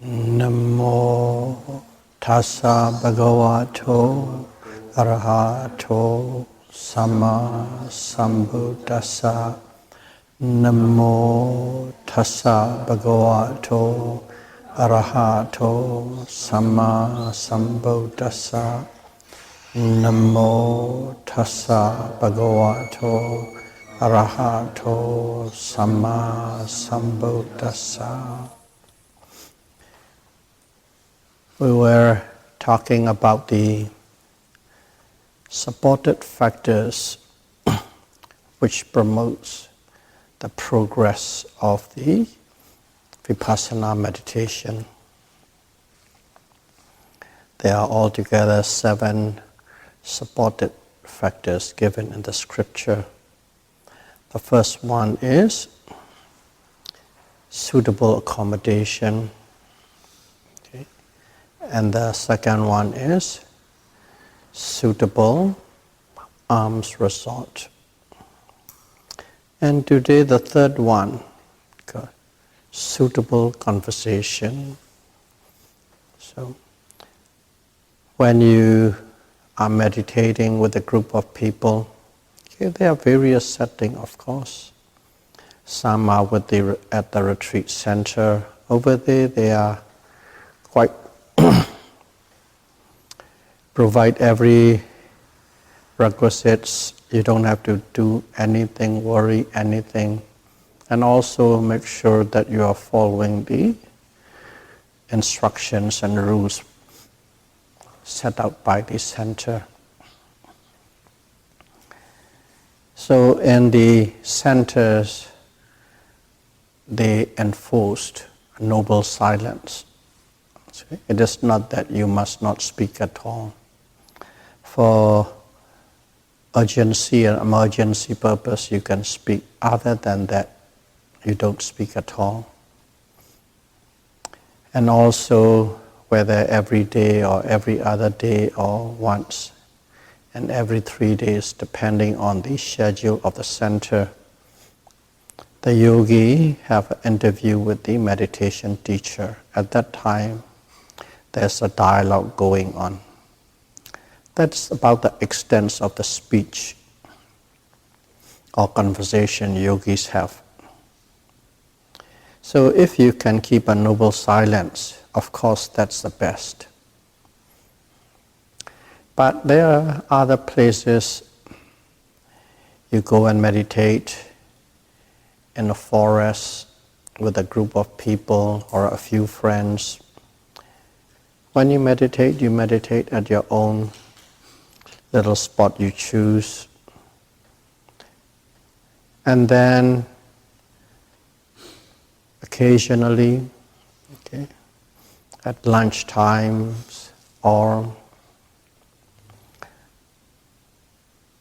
Namo tassa bhagavato arahato samma sambuddhassa. Namo tassa bhagavato arahato samma sambuddhassa. Namo tassa bhagavato arahato samma sambuddhassa. We were talking about the supported factors which promotes the progress of the Vipassana meditation. There are altogether 7 supported factors given in the scripture. The first one is suitable accommodation. And the second one is suitable alms resort. And today the third one, suitable conversation. So when you are meditating with a group of people, there are various settings, of course. Some are at the retreat center. Over there they are quite provide every requisites. You don't have to do anything, worry anything. And also make sure that you are following the instructions and rules set out by the center. So in the centers, they enforced noble silence. It is not that you must not speak at all. For urgency and emergency purpose, you can speak. Other than that, you don't speak at all. And also, whether every day or every other day or once, and every 3 days, depending on the schedule of the center, the yogi have an interview with the meditation teacher. At that time, there's a dialogue going on. That's about the extent of the speech or conversation yogis have. So if you can keep a noble silence, of course that's the best. But there are other places you go and meditate in a forest with a group of people or a few friends. When you meditate at your own little spot you choose. And then occasionally, at lunch times or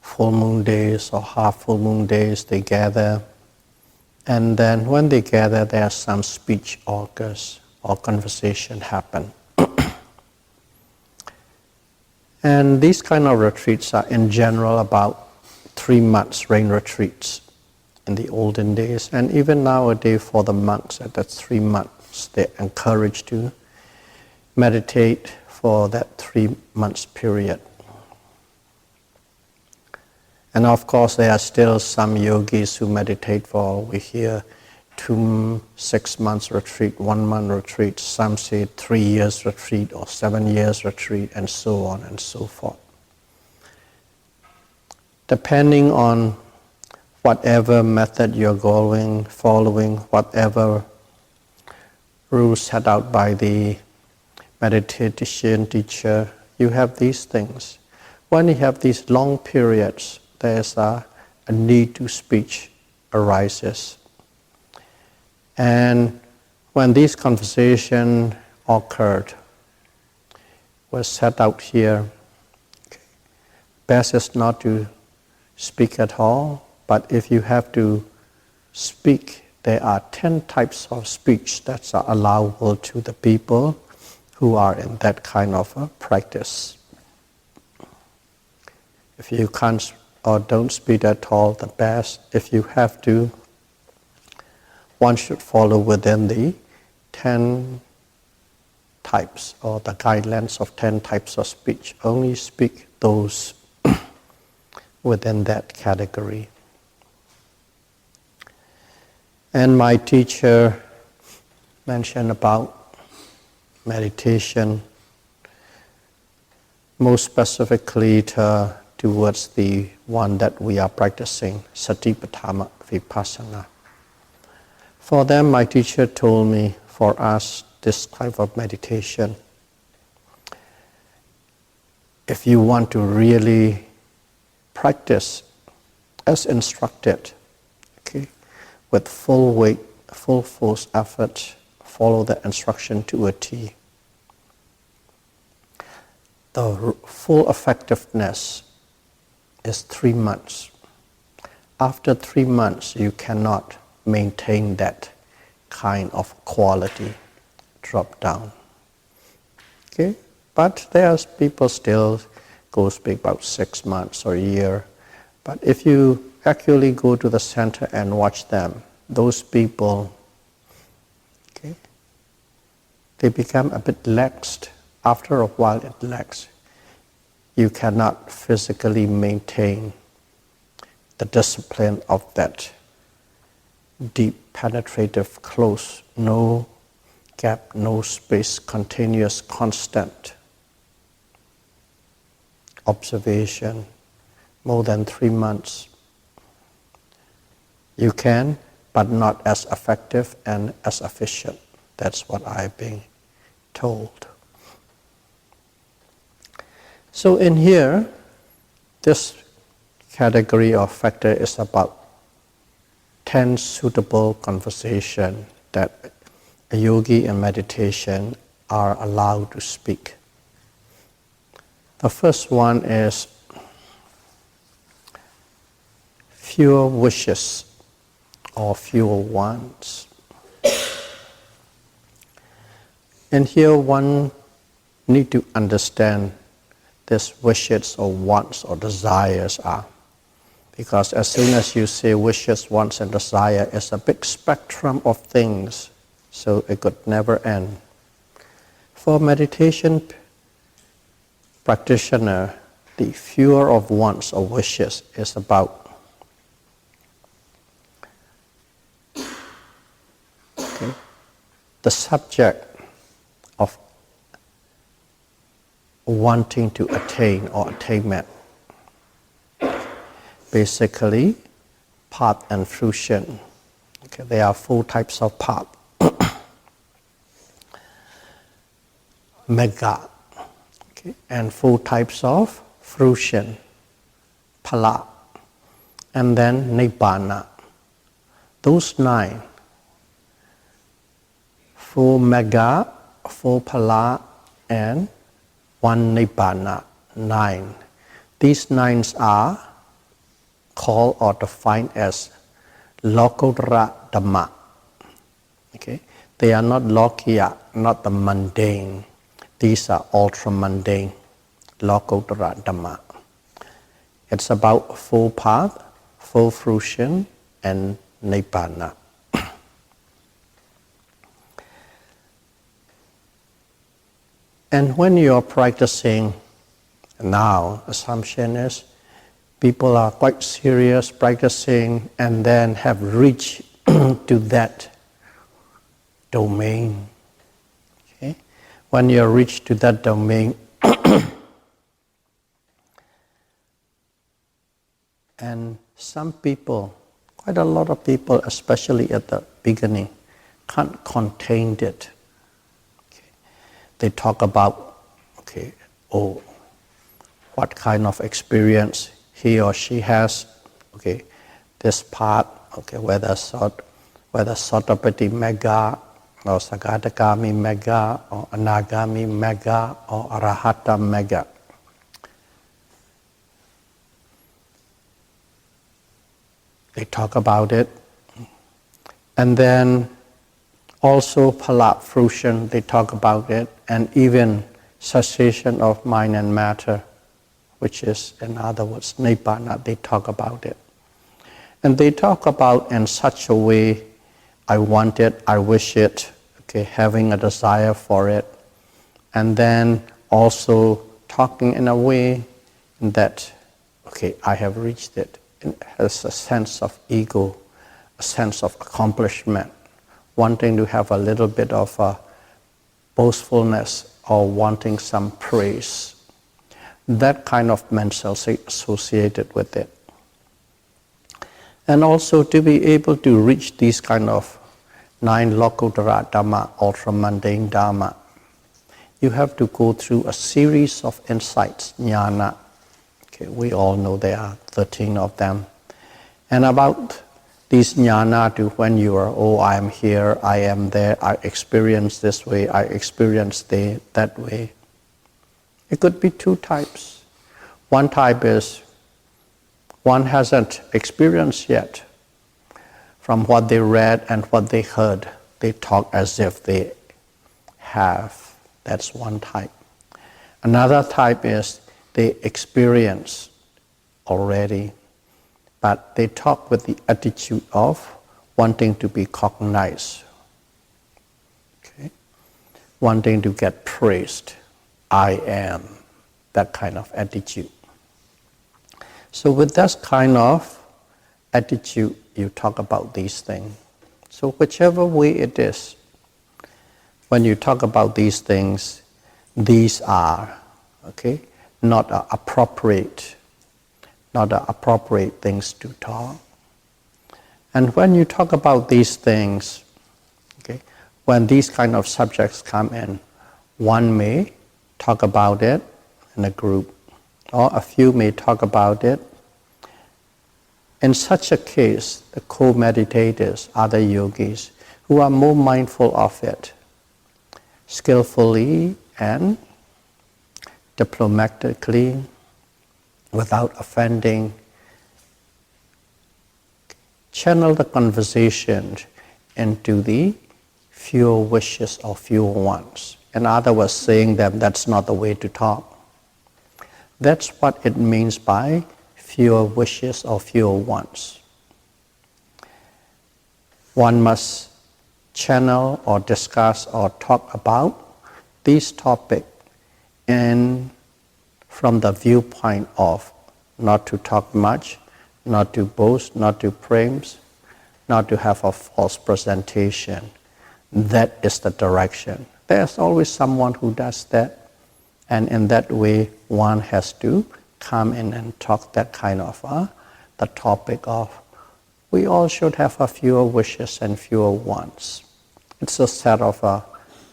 full moon days or half full moon days, they gather. And then when they gather, there's some speech occurs or conversation happen. And these kind of retreats are in general about 3 months rain retreats in the olden days. And even nowadays for the monks at that 3 months, they're encouraged to meditate for that 3 months period. And of course there are still some yogis who meditate for, we hear, 6 months retreat, 1 month retreat, some say 3 years retreat or 7 years retreat, and so on and so forth. Depending on whatever method you're following, whatever rules set out by the meditation teacher, you have these things. When you have these long periods, there's a need to speech arises. And when this conversation occurred, was set out here, best is not to speak at all, but if you have to speak, there are 10 types of speech that are allowable to the people who are in that kind of a practice. If you can't or don't speak at all, the best. If you have to, one should follow within the 10 types or the guidelines of 10 types of speech. Only speak those within that category. And my teacher mentioned about meditation, most specifically towards the one that we are practicing, Satipatthana, Vipassana. For them, my teacher told me, for us, this type of meditation, if you want to really practice as instructed, okay, with full weight, full force effort, follow the instruction to a T. The full effectiveness is 3 months. After 3 months, you cannot maintain that kind of quality, drop down. Okay? But there's people still go speak about 6 months or a year. But if you actually go to the center and watch them, those people, okay, they become a bit laxed. After a while it laxed. You cannot physically maintain the discipline of that deep, penetrative, close, no gap, no space, continuous, constant observation, more than 3 months. You can, but not as effective and as efficient. That's what I've been told. So in here, this category of factor is about 10 suitable conversation that a yogi in meditation are allowed to speak. The first one is fewer wishes or fewer wants. And here one need to understand these wishes or wants or desires are. Because as soon as you say wishes, wants and desire, it's a big spectrum of things, so it could never end. For meditation practitioner, the fewer of wants or wishes is about the subject of wanting to attain or attainment. Basically, path and fruition. Okay, there are 4 types of path. Mega, okay, and 4 types of fruition. Phala, and then Nibbana. Those 9. 4 mega, 4 phala, and 1 Nibbana. 9. These 9 are called or defined as Lokuttara Dhamma. Okay? They are not Lokiya, not the mundane. These are ultra mundane, Lokuttara Dhamma. It's about 4 path, 4 fruition, and Nibbana. And when you are practicing now, assumption is people are quite serious practicing and then have reached to that domain. Okay? When you reach to that domain, and some people, quite a lot of people, especially at the beginning, can't contain it. They talk about, what kind of experience he or she has, this part, whether Satipatthana Mega, or Sagadagami Mega, or Anagami Mega, or Arahata Mega. They talk about it. And then also phala, fruition, they talk about it, and even cessation of mind and matter, which is, in other words, Nibbana, they talk about it. And they talk about in such a way, I want it, I wish it, having a desire for it, And then also talking in a way that, okay, I have reached it. It has a sense of ego, a sense of accomplishment, wanting to have a little bit of a boastfulness or wanting some praise. That kind of mental state associated with it. And also to be able to reach these kind of 9 Lokuttara Dhamma, ultra-mundane Dhamma, you have to go through a series of insights, jnana. Okay, we all know there are 13 of them. And about these jnana to when you are, oh, I am here, I am there, I experience this way, I experience that way. It could be 2 types. One type is one hasn't experienced yet. From what they read and what they heard, they talk as if they have. That's one type. Another type is they experience already, but they talk with the attitude of wanting to be cognized, okay? Wanting to get praised. I am, that kind of attitude. So with that kind of attitude, you talk about these things. So whichever way it is, when you talk about these things, these are, okay, not appropriate things to talk. And when you talk about these things, okay, when these kind of subjects come in, one may talk about it in a group, or a few may talk about it. In such a case, the co-meditators, other yogis, who are more mindful of it, skillfully and diplomatically, without offending, channel the conversation into the fewer wishes or fewer wants. In other words, saying that that's not the way to talk. That's what it means by fewer wishes or fewer wants. One must channel or discuss or talk about these topics and from the viewpoint of not to talk much, not to boast, not to praise, not to have a false presentation. That is the direction. There's always someone who does that, and in that way one has to come in and talk that kind of the topic of we all should have a fewer wishes and fewer wants. It's a set of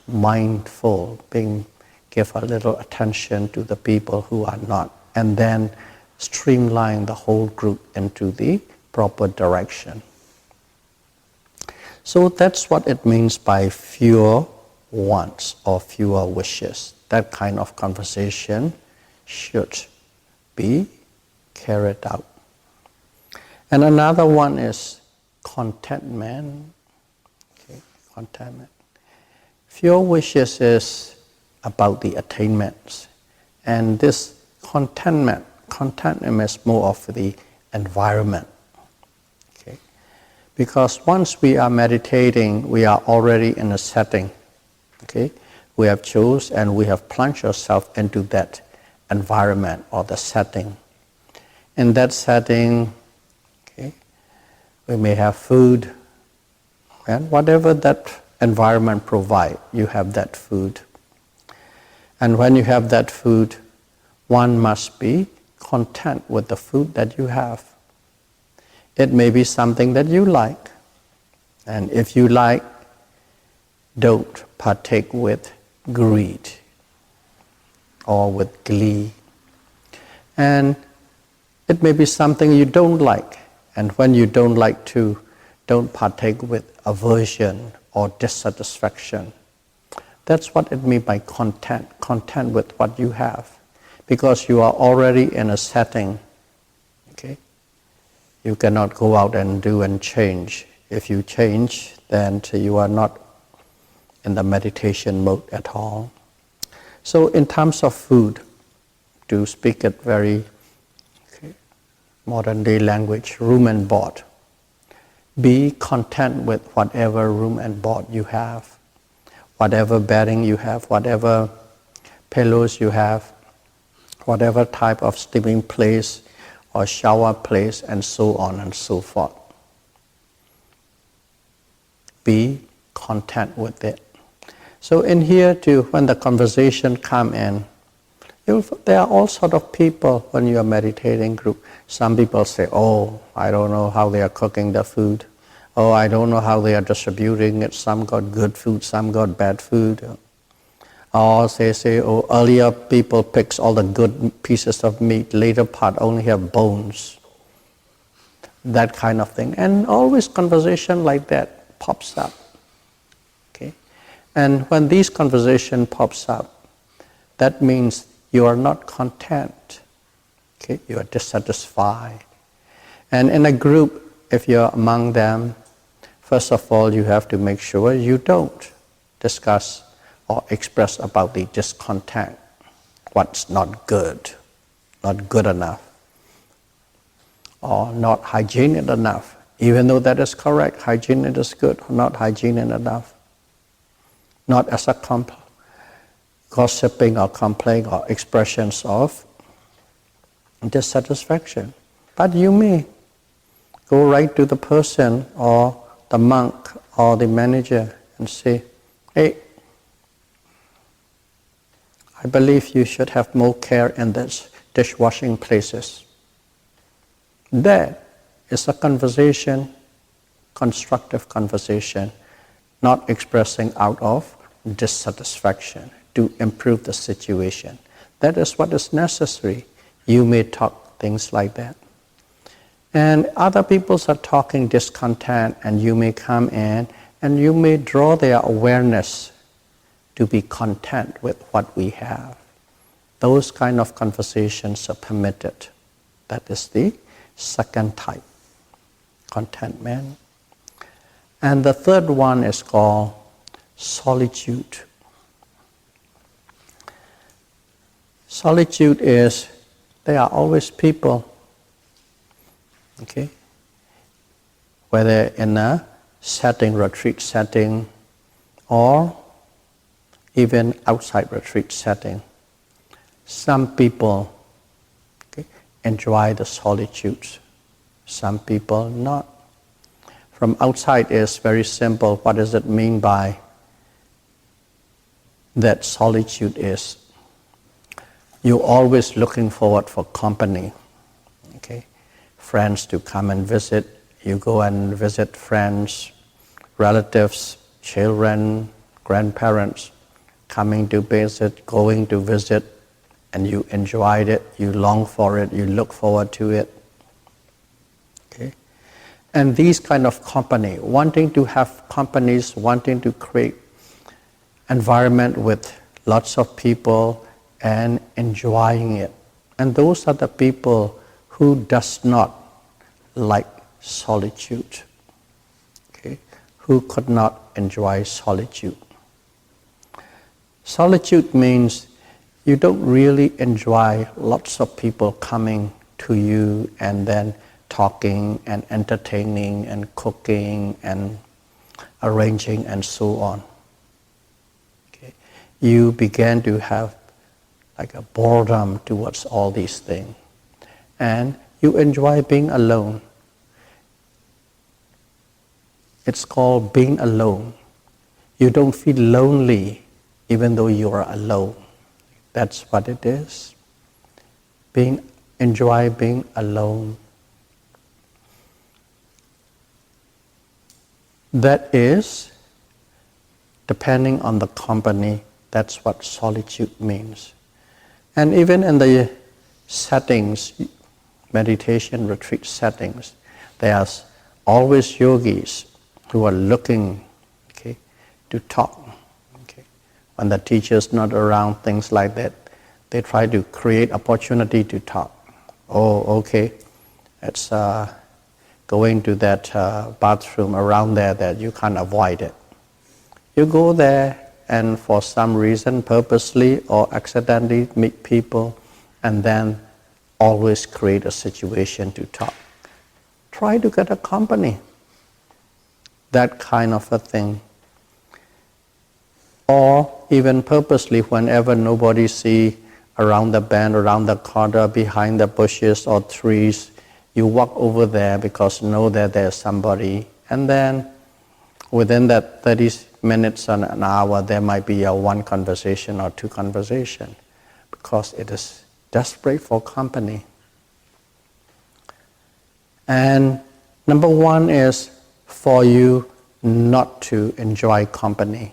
mindful, give a little attention to the people who are not, and then streamline the whole group into the proper direction. So that's what it means by fewer wants or fewer wishes. That kind of conversation should be carried out. And another one is contentment. Okay, contentment. Fewer wishes is about the attainments. And this contentment is more of the environment. Okay? Because once we are meditating, we are already in a setting. Okay? We have chosen and we have plunged ourselves into that environment or the setting. In that setting, okay, we may have food, and whatever that environment provides, you have that food. And when you have that food, one must be content with the food that you have. It may be something that you like, and if you like, don't partake with greed or with glee. And it may be something you don't like, and when you don't like to, don't partake with aversion or dissatisfaction. That's what it means by content with what you have, because you are already in a setting. Okay? You cannot go out and do and change. If you change, then you are not in the meditation mode at all. So in terms of food, to speak it very modern day language, room and board. Be content with whatever room and board you have, whatever bedding you have, whatever pillows you have, whatever type of sleeping place or shower place, and so on and so forth. Be content with it. So in here too, when the conversation come in, there are all sort of people when you are meditating group. Some people say, oh, I don't know how they are cooking the food. Oh, I don't know how they are distributing it. Some got good food, some got bad food. Or they say, oh, earlier people picks all the good pieces of meat, later part only have bones. That kind of thing. And always conversation like that pops up. Okay? And when these conversation pops up, that means you are not content. Okay? You are dissatisfied. And in a group, if you're among them, first of all, you have to make sure you don't discuss or express about the discontent, what's not good enough, or not hygienic enough. Even though that is correct, hygienic is good, not hygienic enough. Not as a gossiping or complaint or expressions of dissatisfaction. But you may go right to the person or the monk or the manager and say, hey, I believe you should have more care in this dishwashing places. That is a conversation, constructive conversation, not expressing out of dissatisfaction to improve the situation. That is what is necessary. You may talk things like that. And other people are talking discontent, and you may come in and you may draw their awareness to be content with what we have. Those kind of conversations are permitted. That is the second type, contentment. And the third one is called solitude. Solitude is, there are always people, okay, whether in a setting, retreat setting, or even outside retreat setting. Some people enjoy the solitude, some people not. From outside is very simple. What does it mean by that solitude is? You're always looking forward for company, okay? Friends to come and visit. You go and visit friends, relatives, children, grandparents, coming to visit, going to visit, and you enjoyed it, you long for it, you look forward to it. Okay? And these kind of company, wanting to have companies, wanting to create environment with lots of people and enjoying it. And those are the people who does not like solitude, okay? Who could not enjoy solitude. Solitude means you don't really enjoy lots of people coming to you and then talking and entertaining and cooking and arranging and so on. Okay. You began to have like a boredom towards all these things. And you enjoy being alone. It's called being alone. You don't feel lonely even though you are alone. That's what it is. Enjoy being alone. That is, depending on the company, that's what solitude means. And even in the settings, meditation retreat settings, there's always yogis who are looking, okay, to talk. Okay. When the teacher's not around, things like that, they try to create opportunity to talk. Oh, okay, it's going to that bathroom around there that you can't avoid it. You go there and for some reason, purposely or accidentally meet people and then always create a situation to talk. Try to get a company. That kind of a thing. Or even purposely, whenever nobody see around the bend, around the corner, behind the bushes or trees, you walk over there because know that there's somebody. And then within that 30 minutes and an hour, there might be a one conversation or two conversation because it is desperate for company. And number one is for you not to enjoy company.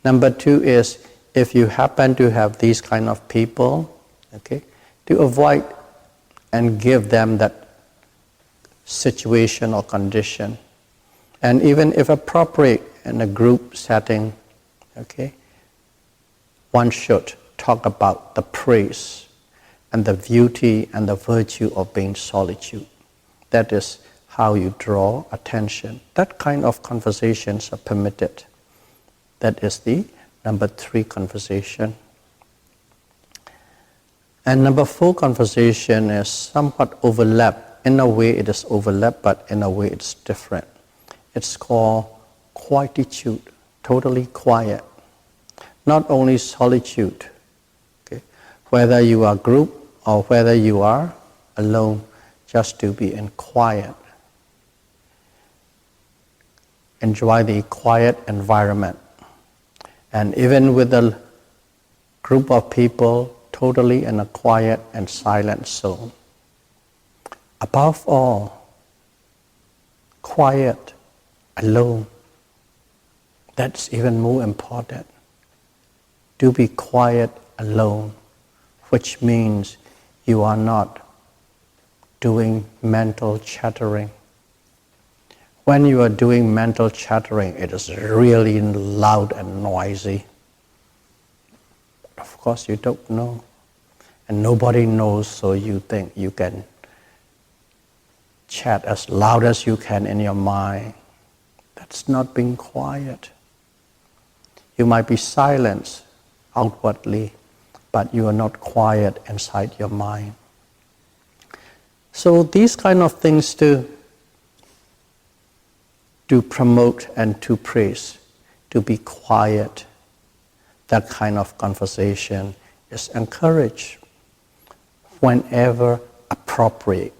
Number two is if you happen to have these kind of people, okay, to avoid and give them that situation or condition. And even if appropriate in a group setting, okay, one should talk about the praise and the beauty and the virtue of being solitude. That is how you draw attention. That kind of conversations are permitted. That is the number 3 conversation. And number 4 conversation is somewhat overlap. In a way it is overlap, but in a way it's different. It's called quietude, totally quiet. Not only solitude, okay? Whether you are group or whether you are alone, just to be in quiet. Enjoy the quiet environment. And even with a group of people, totally in a quiet and silent zone. Above all, quiet, alone. That's even more important. To be quiet alone, which means you are not doing mental chattering. When you are doing mental chattering, it is really loud and noisy. Of course, you don't know. And nobody knows, so you think you can chat as loud as you can in your mind. That's not being quiet. You might be silent outwardly, but you are not quiet inside your mind. So these kind of things to promote and to praise, to be quiet, that kind of conversation is encouraged whenever appropriate.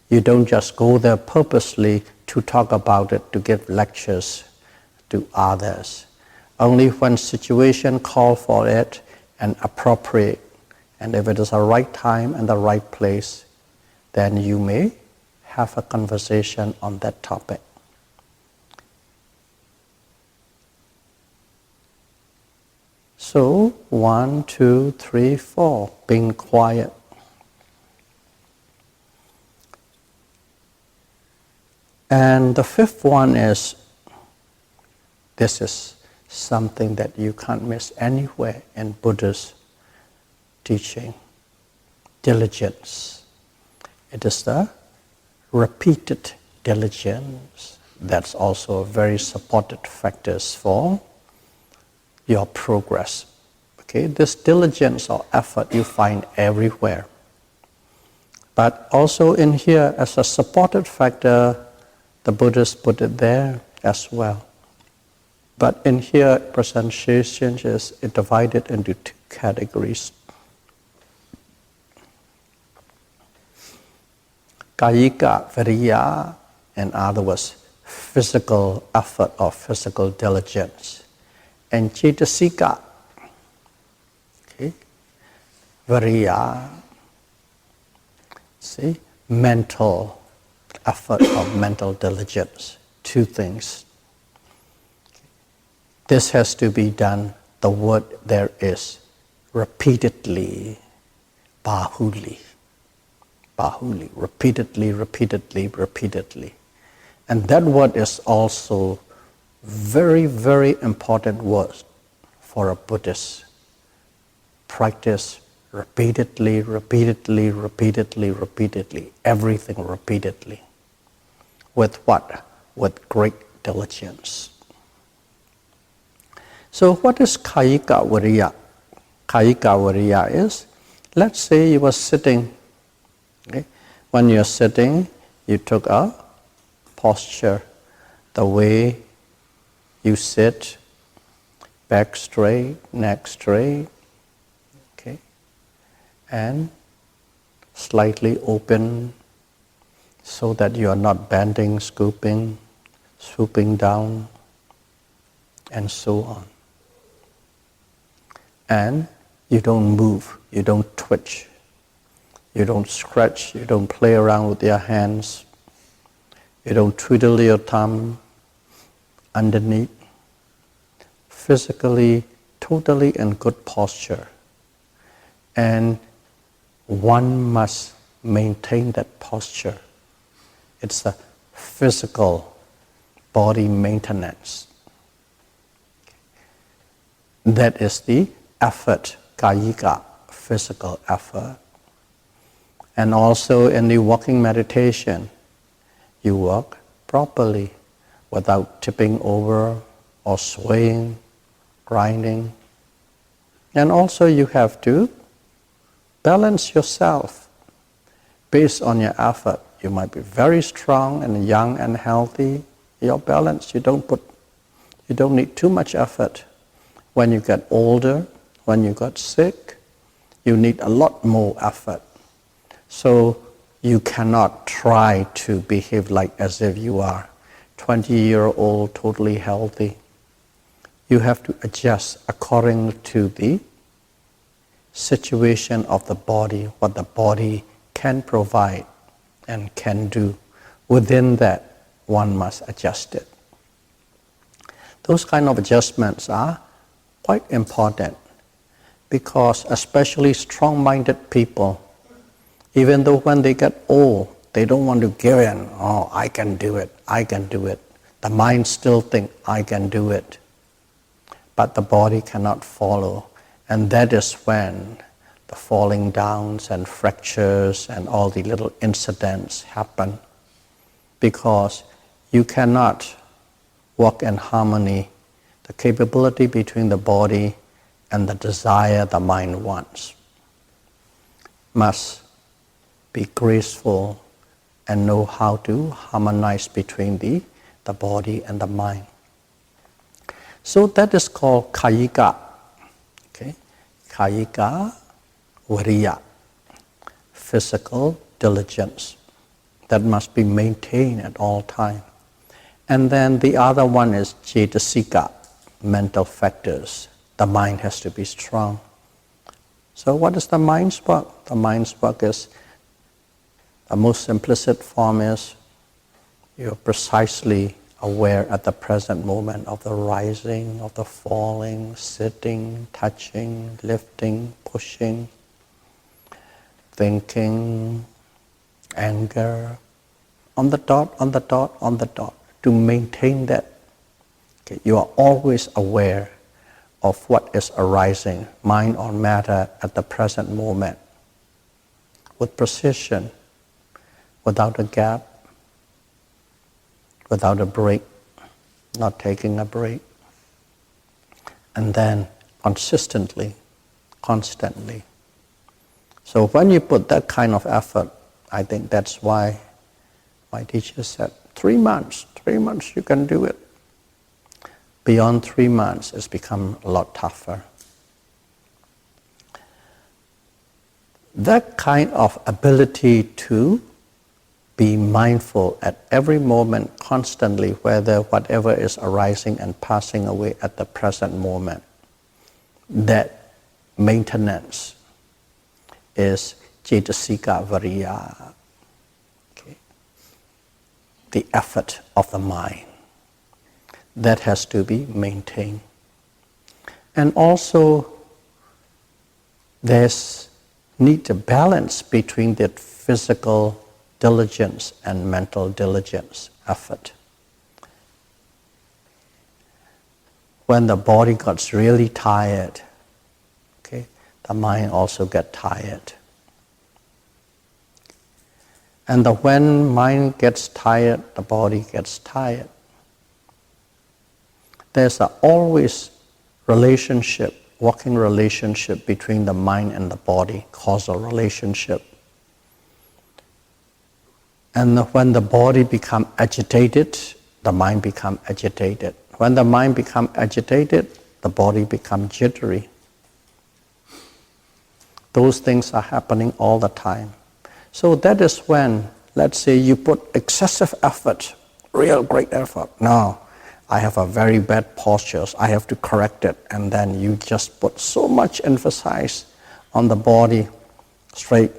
You don't just go there purposely to talk about it, to give lectures to others. Only when situation call for it and appropriate, and if it is the right time and the right place, then you may have a conversation on that topic. So 1, 2, 3, 4, being quiet. And the 5th one is, this is something that you can't miss anywhere in Buddha's teaching, diligence. It is the repeated diligence that's also a very supported factors for your progress. Okay, this diligence or effort you find everywhere. But also in here as a supported factor, the Buddhists put it there as well. But in here, presentation is divided into 2 categories. Kayika Viriya, in other words, physical effort or physical diligence. And Cetasika, okay, Viriya, see, mental effort or mental diligence, 2 things. This has to be done, the word there is repeatedly, bahuli. Bahuli, repeatedly, repeatedly, repeatedly. And that word is also very, very important word for a Buddhist. Practice repeatedly, repeatedly, repeatedly, repeatedly, everything repeatedly. With what? With great diligence. So what is Kayika Viriya? Kayika Viriya is, let's say you were sitting. Okay? When you're sitting, you took a posture, the way you sit, back straight, neck straight, okay, and slightly open so that you are not bending, scooping, swooping down, and so on. And you don't move, you don't twitch, you don't scratch, you don't play around with your hands, you don't twiddle your thumb underneath. Physically, totally in good posture. And one must maintain that posture. It's a physical body maintenance. That is the effort, kayika, physical effort. And also in the walking meditation, you walk properly without tipping over or swaying, grinding. And also you have to balance yourself based on your effort. You might be very strong and young and healthy. You're balanced. You don't need too much effort. When you get older, when you got sick, you need a lot more effort. So you cannot try to behave like as if you are 20-year-old, totally healthy. You have to adjust according to the situation of the body, what the body can provide and can do. Within that, one must adjust it. Those kind of adjustments are quite important because especially strong-minded people, even though when they get old, they don't want to give in. Oh, I can do it, I can do it. The mind still thinks, I can do it. But the body cannot follow. And that is when the falling downs and fractures and all the little incidents happen. Because you cannot walk in harmony. The capability between the body and the desire the mind wants must be graceful and know how to harmonize between the body and the mind. So that is called kayika. Okay? Kayika variya, physical diligence that must be maintained at all times. And then the other one is cetasika, mental factors. The mind has to be strong. So what is the mind's work? The mind's work is, the most simplistic form is, you're precisely aware at the present moment of the rising, of the falling, sitting, touching, lifting, pushing, thinking, anger, on the dot, on the dot, on the dot. To maintain that, okay, you are always aware of what is arising, mind or matter, at the present moment, with precision, without a gap, without a break, not taking a break. And then consistently, constantly. So when you put that kind of effort, I think that's why my teacher said, 3 months you can do it. Beyond 3 months, it's become a lot tougher. That kind of ability to be mindful at every moment, constantly, whatever is arising and passing away at the present moment, that maintenance is cetasika variya, okay? The effort of the mind. That has to be maintained. And also, there's need to balance between the physical diligence and mental diligence, effort. When the body gets really tired, okay, the mind also gets tired. And when mind gets tired, the body gets tired. There's always relationship, working relationship between the mind and the body, causal relationship. And when the body becomes agitated, the mind becomes agitated. When the mind becomes agitated, the body becomes jittery. Those things are happening all the time. So that is when, let's say you put excessive effort, real great effort. Now, I have a very bad posture, I have to correct it. And then you just put so much emphasis on the body, straight,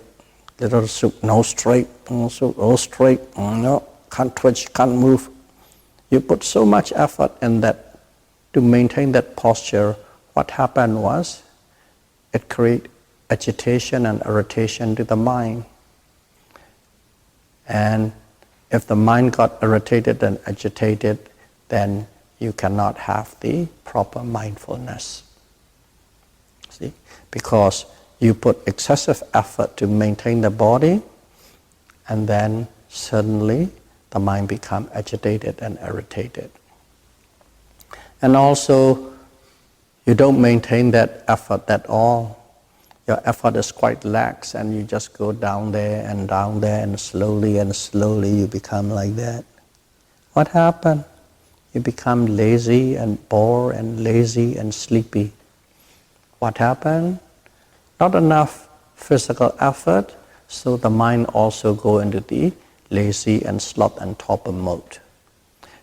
little soup, no straight, no soup, no straight, no, can't twitch, can't move. You put so much effort in that to maintain that posture. What happened was, it created agitation and irritation to the mind. And if the mind got irritated and agitated, then you cannot have the proper mindfulness. See? Because you put excessive effort to maintain the body, and then suddenly the mind becomes agitated and irritated. And also, you don't maintain that effort at all. Your effort is quite lax, and you just go down there, and slowly you become like that. What happened? You become lazy and bored and lazy and sleepy. What happened? Not enough physical effort, so the mind also go into the lazy and sloth and torpor mode.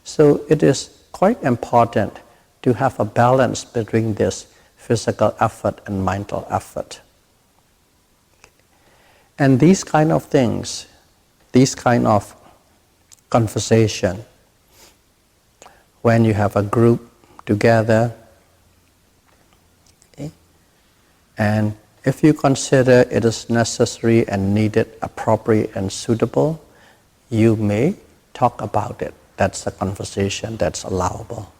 So it is quite important to have a balance between this physical effort and mental effort. And these kind of things, these kind of conversation, when you have a group together, okay, and if you consider it is necessary and needed, appropriate and suitable, you may talk about it. That's a conversation that's allowable.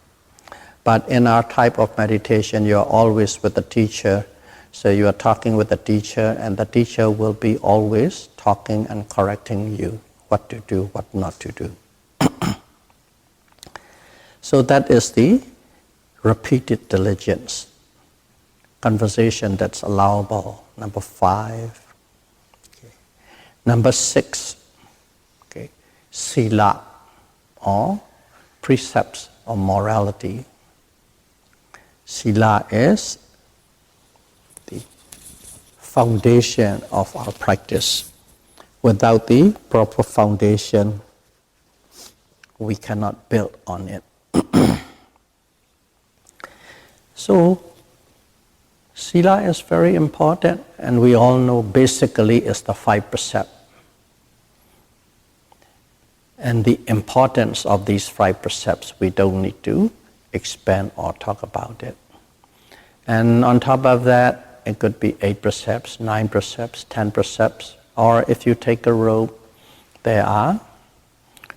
But in our type of meditation, you are always with the teacher. So you are talking with the teacher, and the teacher will be always talking and correcting you what to do, what not to do. So that is the repeated diligence. Conversation that's allowable. Number 5. Okay. Number 6. Okay. Sila, or precepts or morality. Sila is the foundation of our practice. Without the proper foundation, we cannot build on it. So, Sila is very important, and we all know basically it's the 5 precepts. And the importance of these 5 precepts, we don't need to expand or talk about it. And on top of that, it could be 8 precepts, 9 precepts, 10 precepts, or if you take a rope, there are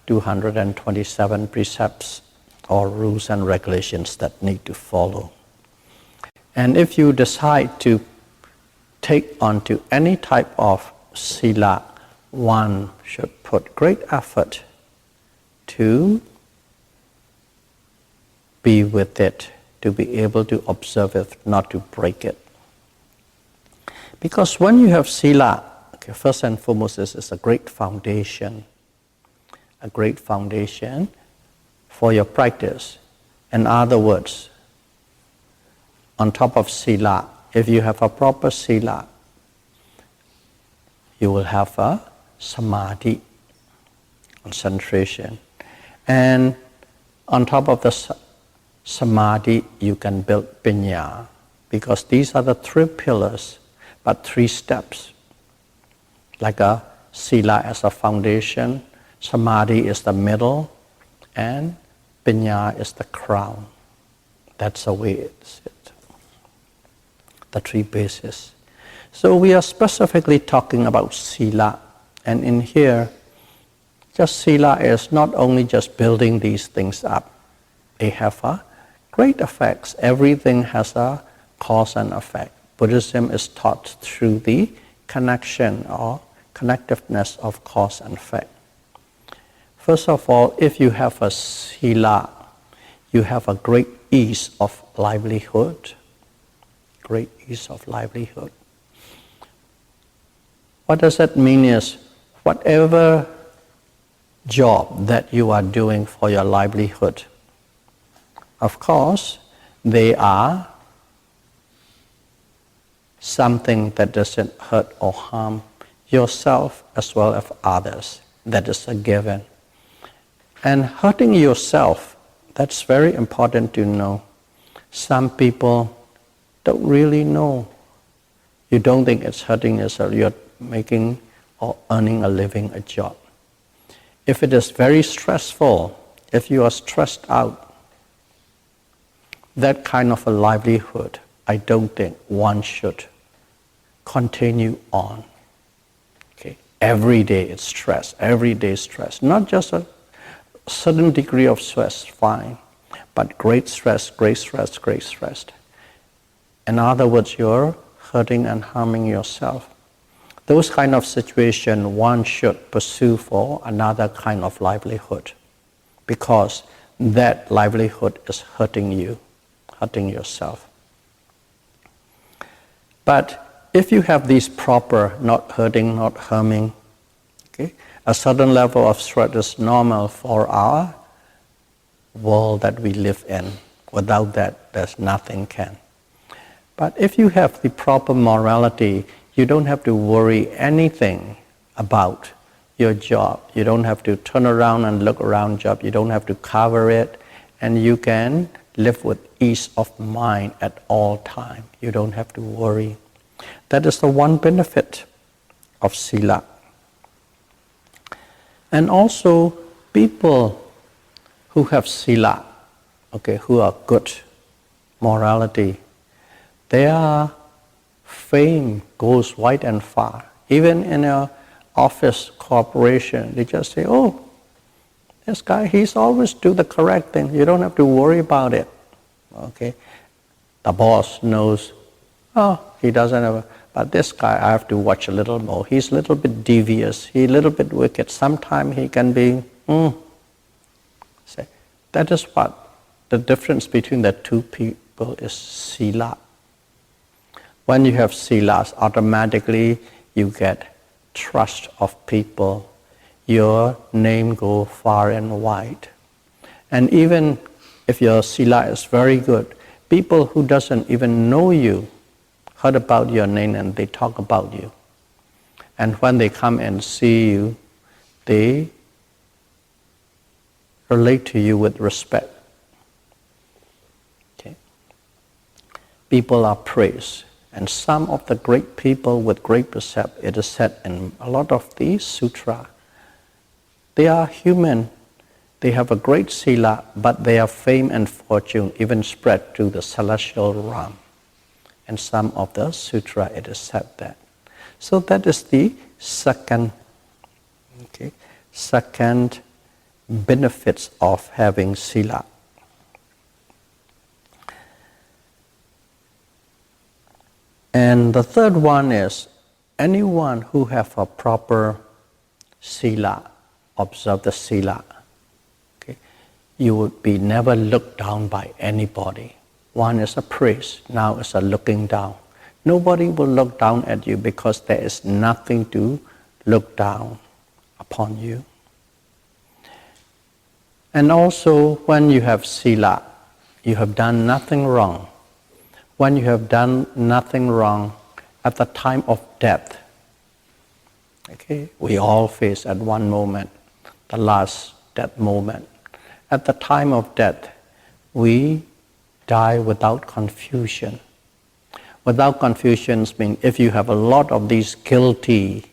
227 precepts or rules and regulations that need to follow. And if you decide to take onto any type of sila, one should put great effort to be with it, to be able to observe it, not to break it. Because when you have sila, okay, first and foremost, this is a great foundation for your practice. In other words, on top of sila, if you have a proper sila, you will have a samadhi, concentration. And on top of the samadhi, you can build piññā, because these are the 3 pillars, but 3 steps. Like a sila as a foundation, samadhi is the middle, and piññā is the crown. That's the way it's the 3 bases. So we are specifically talking about sila, and in here, just sila is not only just building these things up, they have a great effects. Everything has a cause and effect. Buddhism is taught through the connection or connectiveness of cause and effect. First of all, if you have a sila, you have a great ease of livelihood. Great ease of livelihood. What does that mean is, whatever job that you are doing for your livelihood, of course, they are something that doesn't hurt or harm yourself as well as others. That is a given. And hurting yourself, that's very important to know. Some people don't really know. You don't think it's hurting yourself. You're making or earning a living, a job. If it is very stressful, if you are stressed out, that kind of a livelihood, I don't think one should continue on. Okay? Every day it's stress, every day stress. Not just a certain degree of stress, fine, but great stress, great stress, great stress. In other words, you're hurting and harming yourself. Those kind of situation one should pursue for another kind of livelihood, because that livelihood is hurting you, hurting yourself. But if you have these proper, not hurting, not harming, okay, a certain level of stress is normal for our world that we live in. Without that, there's nothing can. But if you have the proper morality, you don't have to worry anything about your job. You don't have to turn around and look around job. You don't have to cover it. And you can live with ease of mind at all time. You don't have to worry. That is the one benefit of Sila. And also, people who have Sila, okay, who are good morality, their fame goes wide and far. Even in an office corporation, they just say, oh, this guy, he's always do the correct thing. You don't have to worry about it. Okay, the boss knows, oh, he doesn't have a, but this guy I have to watch a little more. He's a little bit devious. He's a little bit wicked. Sometimes he can be, Say, that is what the difference between the two people is Sila. When you have silas, automatically you get trust of people. Your name goes far and wide. And even if your sila is very good, people who doesn't even know you heard about your name and they talk about you. And when they come and see you, they relate to you with respect. Okay? People are praised. And some of the great people with great percept, it is said in a lot of these sutras, they are human. They have a great sila, but their fame and fortune even spread to the celestial realm. And some of the sutra, it is said that. So that is the second benefits of having sila. And the third one is, anyone who have a proper sila, observe the sila, okay, you would be never looked down by anybody. One is a priest, now is a looking down. Nobody will look down at you because there is nothing to look down upon you. And also, when you have sila, you have done nothing wrong. When you have done nothing wrong, at the time of death, okay, we all face at one moment, the last death moment. At the time of death, we die without confusion. Without confusion means if you have a lot of these guilty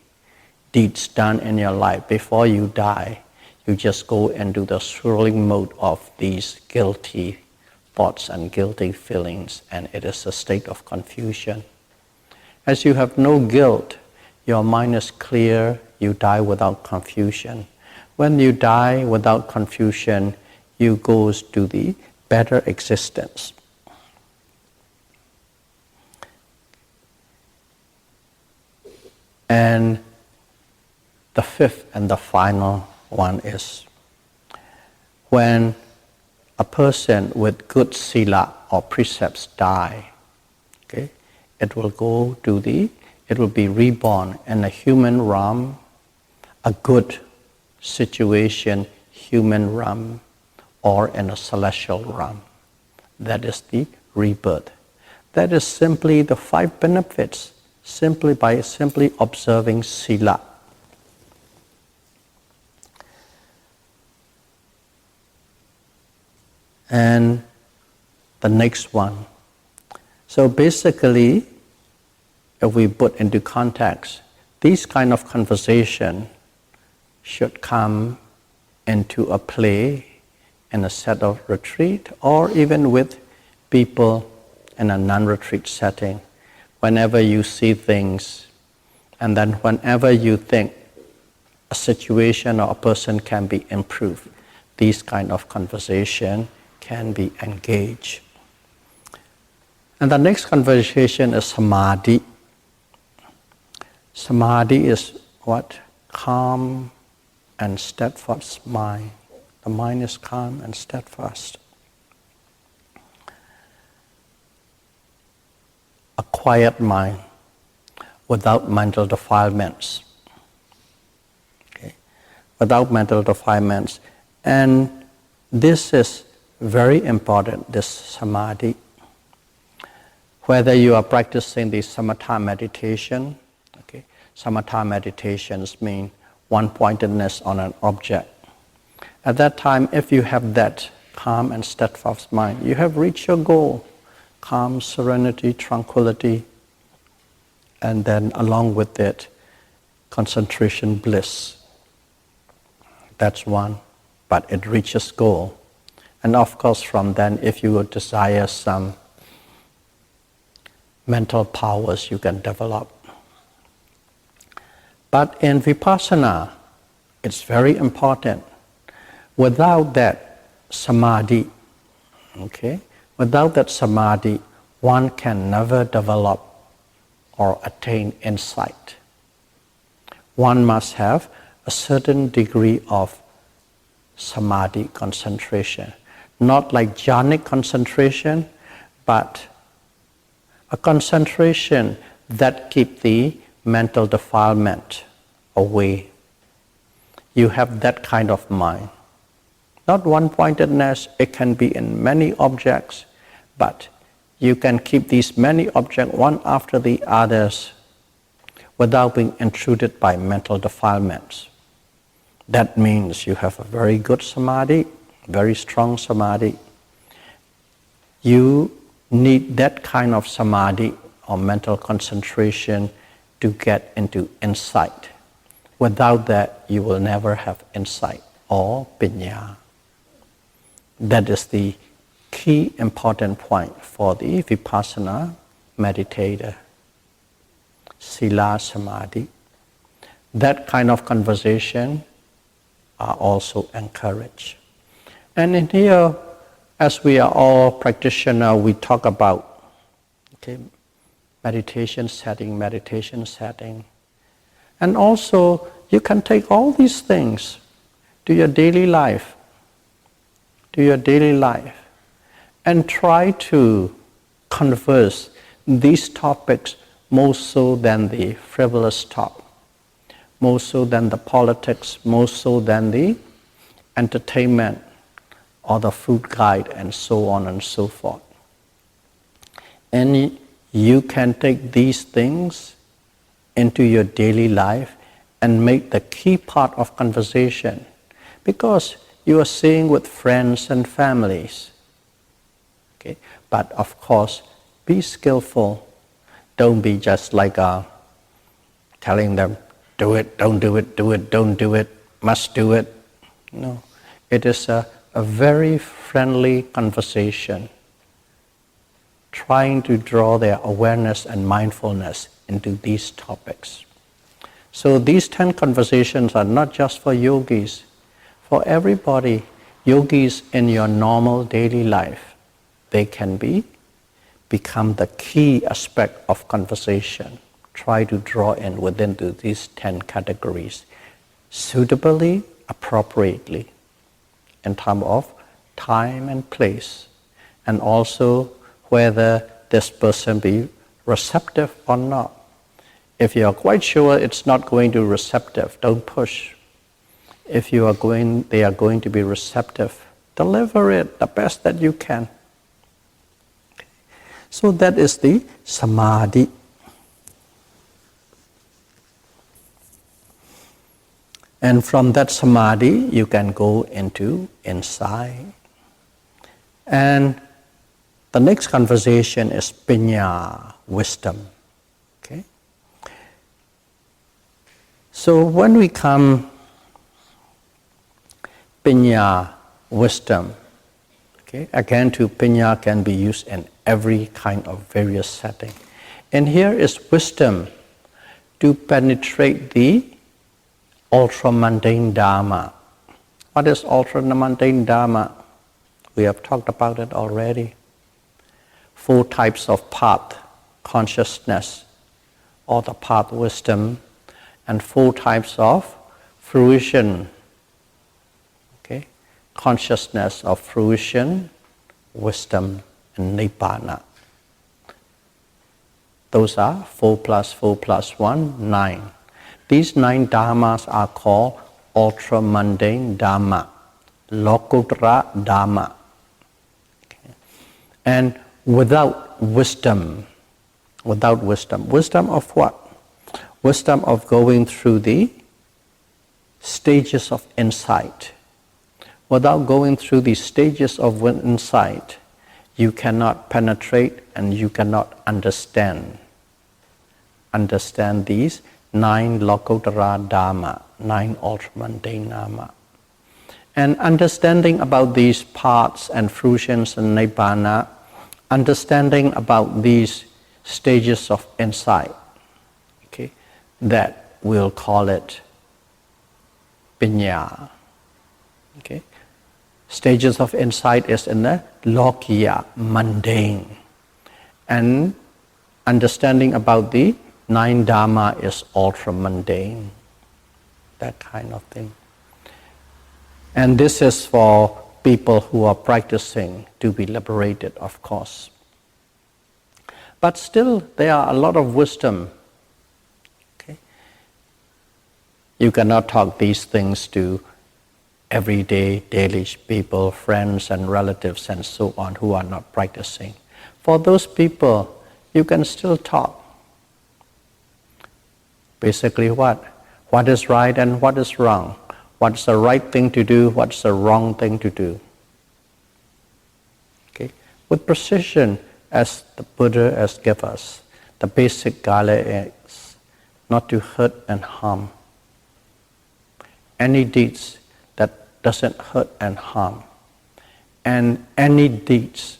deeds done in your life, before you die, you just go into the swirling mode of these guilty thoughts and guilty feelings, and it is a state of confusion. As you have no guilt, your mind is clear, you die without confusion. When you die without confusion, you go to the better existence. And the fifth and the final one is, when a person with good sila or precepts die, okay, it will be reborn in a human realm, a good situation, human realm, or in a celestial realm. That is the rebirth. That is simply the 5 benefits, simply observing Sila. And the next one. So basically, if we put into context, these kind of conversation should come into a play in a set of retreat or even with people in a non-retreat setting. Whenever you see things and then whenever you think a situation or a person can be improved, these kind of conversation can be engaged. And the next conversation is Samadhi. Samadhi is what? Calm and steadfast mind. The mind is calm and steadfast. A quiet mind without mental defilements. Okay? Without mental defilements. And this is very important, this Samadhi. Whether you are practicing the samatha meditation, okay? Samatha meditations mean one-pointedness on an object. At that time, if you have that calm and steadfast mind, you have reached your goal. Calm, serenity, tranquility, and then along with it, concentration bliss. That's one, but it reaches goal. And of course, from then, if you would desire some mental powers, you can develop. But in Vipassana, it's very important. Without that Samadhi, okay, without that Samadhi, one can never develop or attain insight. One must have a certain degree of Samadhi concentration. Not like jhanic concentration, but a concentration that keeps the mental defilement away. You have that kind of mind. Not one-pointedness, it can be in many objects, but you can keep these many objects one after the others without being intruded by mental defilements. That means you have a very good Samadhi, very strong Samadhi. You need that kind of Samadhi or mental concentration to get into insight. Without that, you will never have insight or piññā. That is the key important point for the Vipassana meditator. Sila Samadhi. That kind of conversation are also encouraged. And in here, as we are all practitioners, we talk about meditation setting. And also, you can take all these things to your daily life, and try to converse these topics more so than the frivolous talk, more so than the politics, more so than the entertainment or the food guide and so on and so forth. And you can take these things into your daily life and make the key part of conversation, because you are seeing with friends and families. Okay? But of course, be skillful. Don't be just like telling them, do it, don't do it, do it, don't do it, must do it. No, it is a very friendly conversation, trying to draw their awareness and mindfulness into these topics. So these 10 conversations are not just for yogis, for everybody. Yogis in your normal daily life, they can become the key aspect of conversation. Try to draw in within these 10 categories, suitably, appropriately, in terms of time and place, and also whether this person be receptive or not. If you are quite sure it's not going to be receptive, don't push. If they are going to be receptive, deliver it the best that you can. So that is the samadhi. And from that samadhi, you can go into insight. And the next conversation is pinya, wisdom. Okay? So when we come pinya, wisdom, okay, again to pinya can be used in every kind of various setting. And here is wisdom to penetrate the ultra-mundane dharma. What is ultra-mundane dharma? We have talked about it already. 4 types of path, consciousness, or the path wisdom, and 4 types of fruition. Okay? Consciousness of fruition, wisdom, and nibbana. Those are 4 plus 4 plus 1, 9. These 9 dharmas are called ultra-mundane dharma, lokuttara dharma. Okay. And without wisdom of what? Wisdom of going through the stages of insight. Without going through the stages of insight, you cannot penetrate and you cannot understand these 9 lokuttara dharma, 9 ultra-mundane dharma. And understanding about these parts and fruitions and nibbana, understanding about these stages of insight, okay, that we'll call it pinya. Okay? Stages of insight is in the lokiya, mundane. And understanding about the 9 dharma is ultra-mundane. That kind of thing. And this is for people who are practicing to be liberated, of course. But still, there are a lot of wisdom. Okay? You cannot talk these things to everyday, daily people, friends and relatives and so on who are not practicing. For those people, you can still talk. Basically what? What is right and what is wrong? What's the right thing to do? What's the wrong thing to do? Okay? With precision, as the Buddha has given us, the basic guideline is not to hurt and harm. Any deeds that doesn't hurt and harm, and any deeds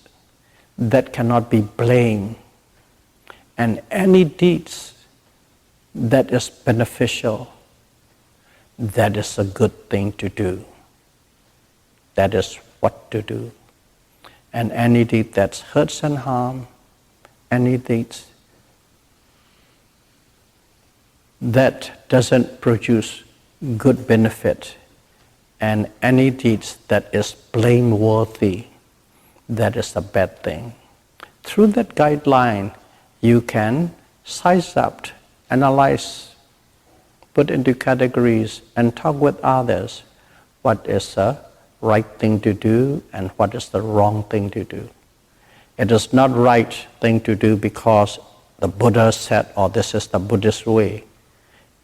that cannot be blamed, and any deeds that is beneficial, that is a good thing to do. That is what to do. And any deed that hurts and harm, any deeds that doesn't produce good benefit, and any deeds that is blameworthy, that is a bad thing. Through that guideline, you can size up, analyze, put into categories, and talk with others what is the right thing to do and what is the wrong thing to do. It is not right thing to do because the Buddha said, or this is the Buddhist way.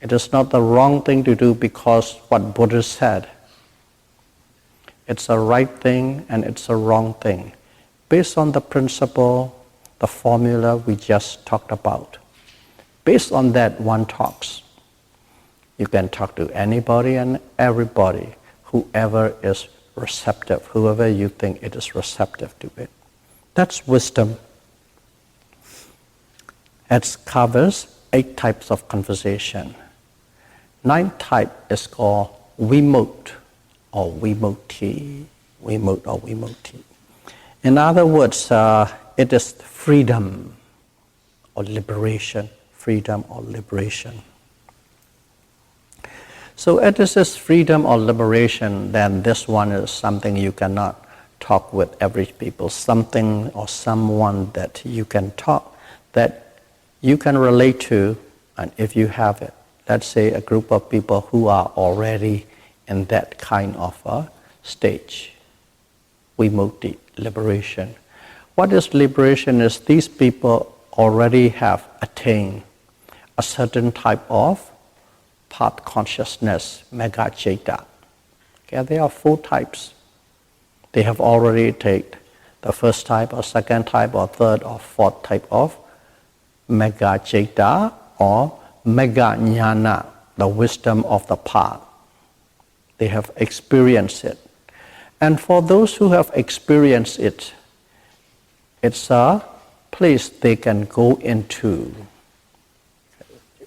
It is not the wrong thing to do because what Buddha said. It's a right thing and it's a wrong thing, based on the principle, the formula we just talked about. Based on that, one talks. You can talk to anybody and everybody, whoever is receptive, whoever you think it is receptive to it. That's wisdom. It covers 8 types of conversation. 9th type is called vimukti or vimukti. Vimukti or vimukti. In other words, it is freedom or liberation. Freedom or liberation. So if this is freedom or liberation, then this one is something you cannot talk with every people. Something or someone that you can talk, that you can relate to, and if you have it, let's say a group of people who are already in that kind of a stage, vimukti, liberation. what is liberation is these people already have attained a certain type of path consciousness, mega ceta. Okay, there are 4 types. They have already taken the first type or second type or third or fourth type of mega ceta or mega jnana, the wisdom of the path. They have experienced it. And for those who have experienced it, it's a place they can go into.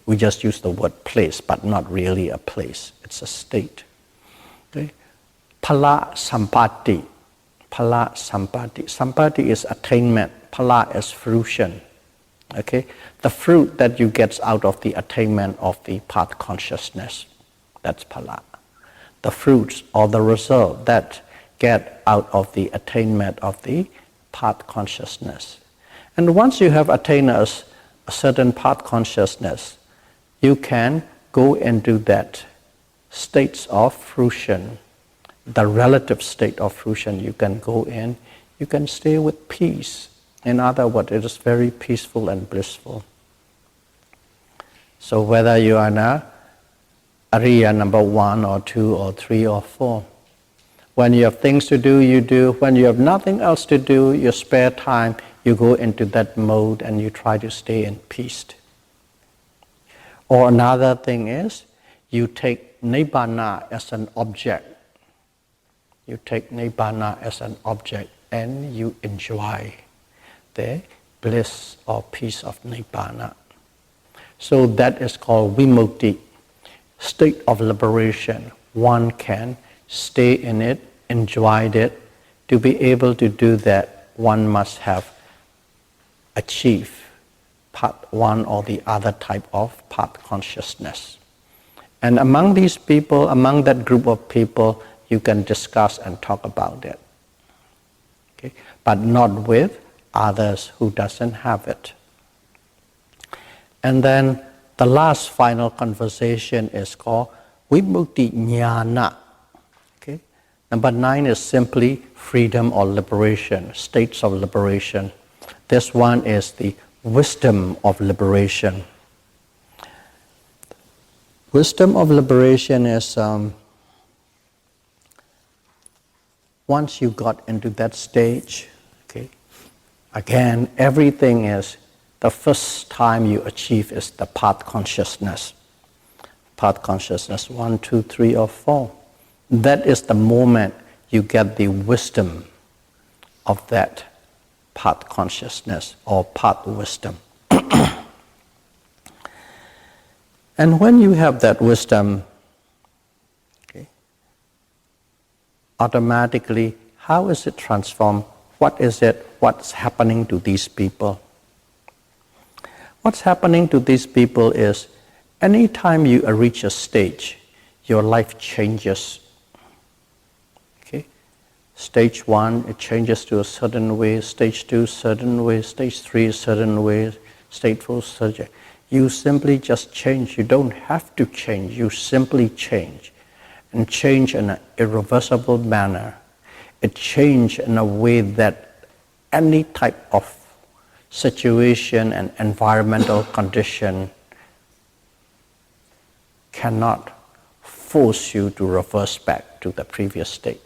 We just use the word place, but not really a place. It's a state. Okay? Phala sampati. Phala sampati. Sampati is attainment. Phala is fruition. Okay? The fruit that you get out of the attainment of the path consciousness. That's phala. The fruits or the result that get out of the attainment of the path consciousness. And once you have attained a certain path consciousness, you can go into that states of fruition, the relative state of fruition. You can go in, you can stay with peace. In other words, it is very peaceful and blissful. So whether you are in Ariya number 1 or 2 or 3 or 4, when you have things to do, you do. When you have nothing else to do, your spare time, you go into that mode and you try to stay in peace. Or another thing is, you take Nibbana as an object. You take Nibbana as an object and you enjoy the bliss or peace of Nibbana. So that is called Vimukti, state of liberation. One can stay in it, enjoy it. To be able to do that, one must have achieved part one or the other type of path consciousness. And among these people, among that group of people, you can discuss and talk about it. Okay? But not with others who doesn't have it. And then the last final conversation is called Vimukti Jnana. Okay? Number 9 is simply freedom or liberation, states of liberation. This one is the wisdom of liberation. Wisdom of liberation is once you got into that stage, okay, again, everything is, the first time you achieve is the path consciousness. Path consciousness 1, 2, 3, or 4. That is the moment you get the wisdom of that path consciousness or path wisdom. And when you have that wisdom, okay, automatically, how is it transformed? What is it? What's happening to these people? What's happening to these people is, anytime you reach a stage, your life changes. Okay? Stage 1, it changes to a certain way. Stage 2, certain way. Stage 3, certain way. Stage 4, certain. You simply just change. You don't have to change. You simply change. And change in an irreversible manner. It changes in a way that any type of situation and environmental condition cannot force you to reverse back to the previous state.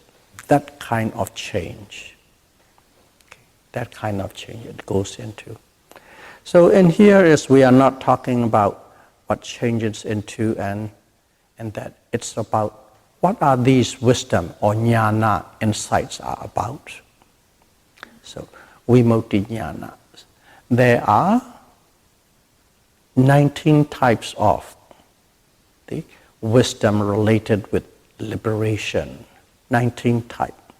That kind of change. Okay. That kind of change it goes into. So in here is, we are not talking about what changes into and that. It's about what are these wisdom or jnana insights are about. So Vimukti jnana. There are 19 types of the wisdom related with liberation. 19 types.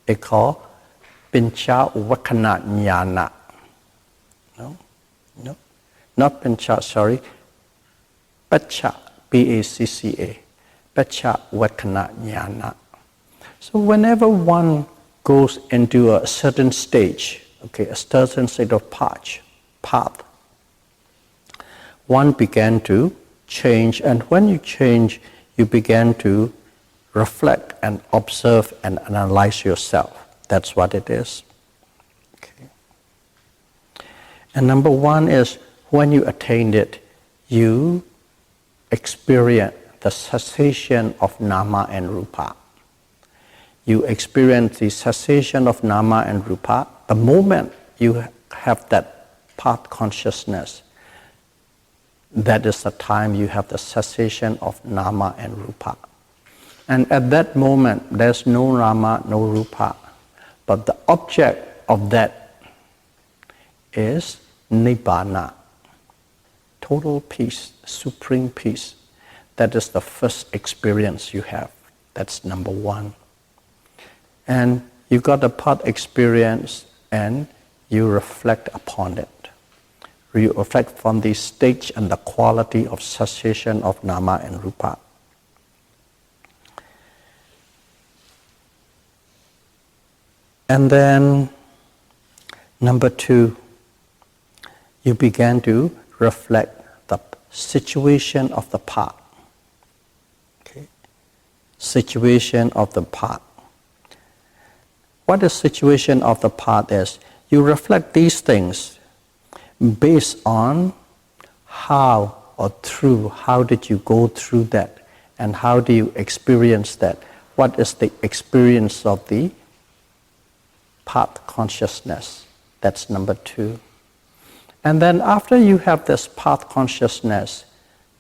It's called Pincha Vakana Jnana. No, not Pincha, sorry. Pacca, P-A-C-C-A. Pacca Vakana Jnana. So whenever one goes into a certain stage, okay, a certain state of path, one began to change, and when you change, you began to reflect and observe and analyze yourself. That's what it is. Okay. And number one is when you attained it, you experience the cessation of nama and rupa. You experience the cessation of nama and rupa. The moment you have that path consciousness, that is the time you have the cessation of nama and rupa. And at that moment, there's no nama, no rupa. But the object of that is nibbana, total peace, supreme peace. That is the first experience you have. That's number one. And you got the path experience and you reflect upon it. You reflect from the stage and the quality of cessation of nama and rupa. And then, number two, you began to reflect the situation of the path. Okay. Situation of the path. What the situation of the path is, you reflect these things based on how or through, how did you go through that and how do you experience that? What is the experience of the path consciousness? That's number two. And then after you have this path consciousness,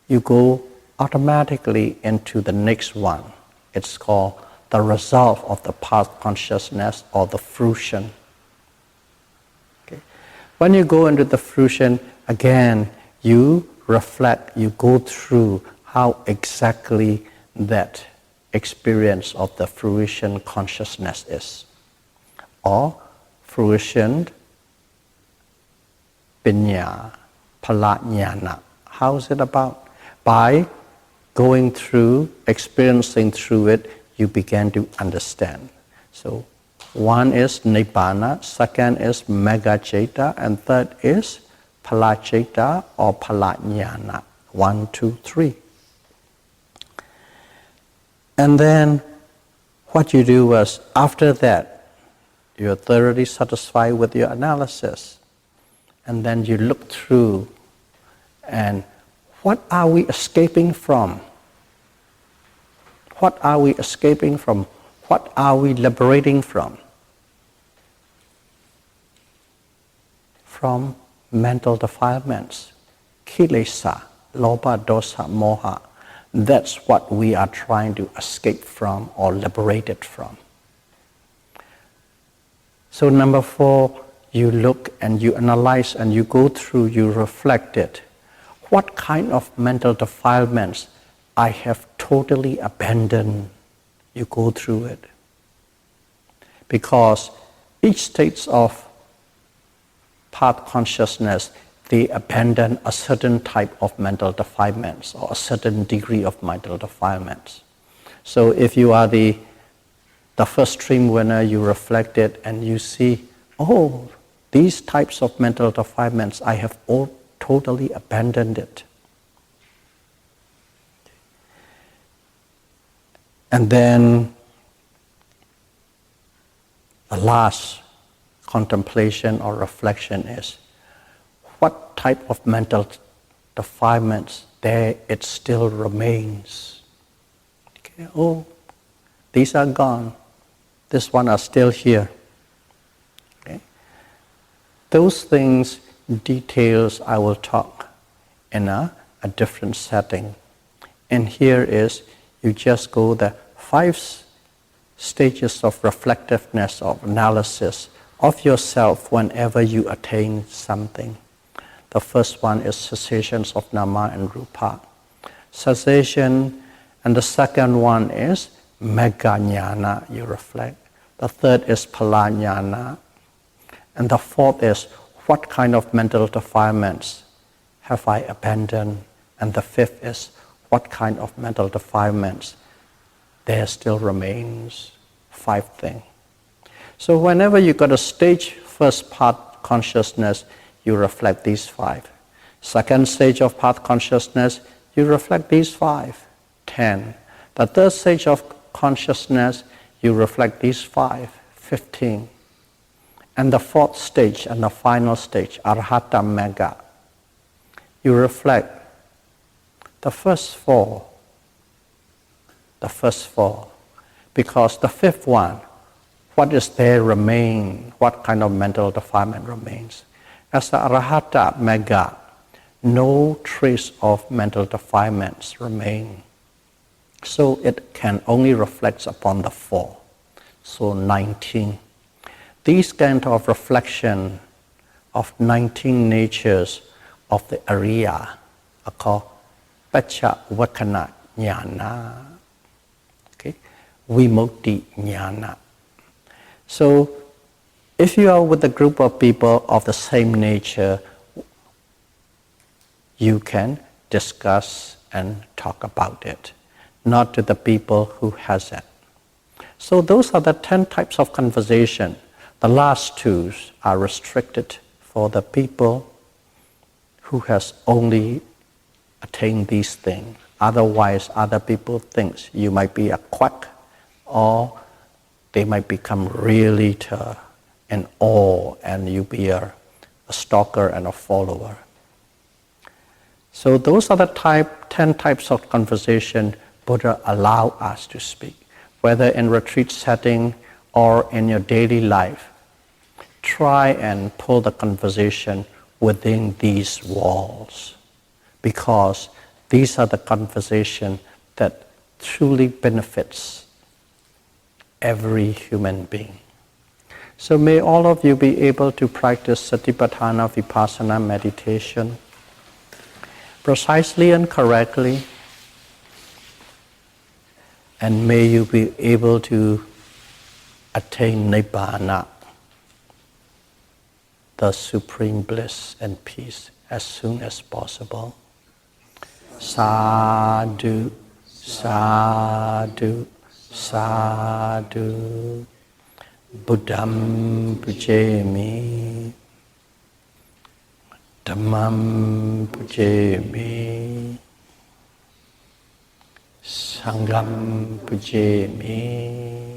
you go automatically into the next one. It's called the result of the path consciousness or the fruition. Okay. When you go into the fruition, again, you reflect, you go through how exactly that experience of the fruition consciousness is. Or fruition pinya, palajnana. How is it about? By going through, experiencing through it, you begin to understand. So one is nibbana, second is megaceta, and third is palaceta or palajnana. 1, 2, 3. And then what you do was, after that, you're thoroughly satisfied with your analysis. And then you look through and what are we escaping from? What are we escaping from? What are we liberating from? From mental defilements, kilesa, lobha, dosa, moha. That's what we are trying to escape from or liberate it from. So number 4, you look and you analyze and you go through, you reflect it. What kind of mental defilements I have totally abandoned? You go through it. Because each state of path consciousness, they abandon a certain type of mental defilements or a certain degree of mental defilements. So if you are the first stream winner, you reflect it and you see, oh, these types of mental defilements, I have all totally abandoned it. And then the last contemplation or reflection is, what type of mental defilements there it still remains? Okay. Oh, these are gone. This one are still here. Okay. Those things, details, I will talk in a different setting. And here is, you just go the 5 stages of reflectiveness, of analysis of yourself whenever you attain something. The first one is cessations of nama and rupa. Cessation, and the second one is megajnana, you reflect. The third is palajnana. And the fourth is, what kind of mental defilements have I abandoned? And the fifth is, what kind of mental defilements there still remains? 5 things. So whenever you got a stage, first path consciousness, you reflect these 5. Second stage of path consciousness, you reflect these 5, 10. The third stage of consciousness, you reflect these 5, 15. And the fourth stage and the final stage, Arahata Magga, you reflect the first four, because the fifth one, what is there remain, what kind of mental defilement remains. As the Arahata Magga, no trace of mental defilements remain. So it can only reflect upon the four. So 19. These kind of reflection of 19 natures of the Ariya are called Pacha Vakana Jnana. Okay? Vimukti Jnana. So if you are with a group of people of the same nature, you can discuss and talk about it, not to the people who has it. So those are the 10 types of conversation. The last two are restricted for the people who has only attained these things. Otherwise, other people think you might be a quack, or they might become really in awe, and you be a stalker and a follower. So those are the 10 types of conversation Buddha allow us to speak, whether in retreat setting or in your daily life. Try and pull the conversation within these walls, because these are the conversation that truly benefits every human being. So may all of you be able to practice Satipatthana Vipassana meditation precisely and correctly, and may you be able to attain Nibbana, the supreme bliss and peace, as soon as possible. Sadhu, sadhu, sadhu. Buddham pujemi, Dhammam pujemi, Sangham pujemi.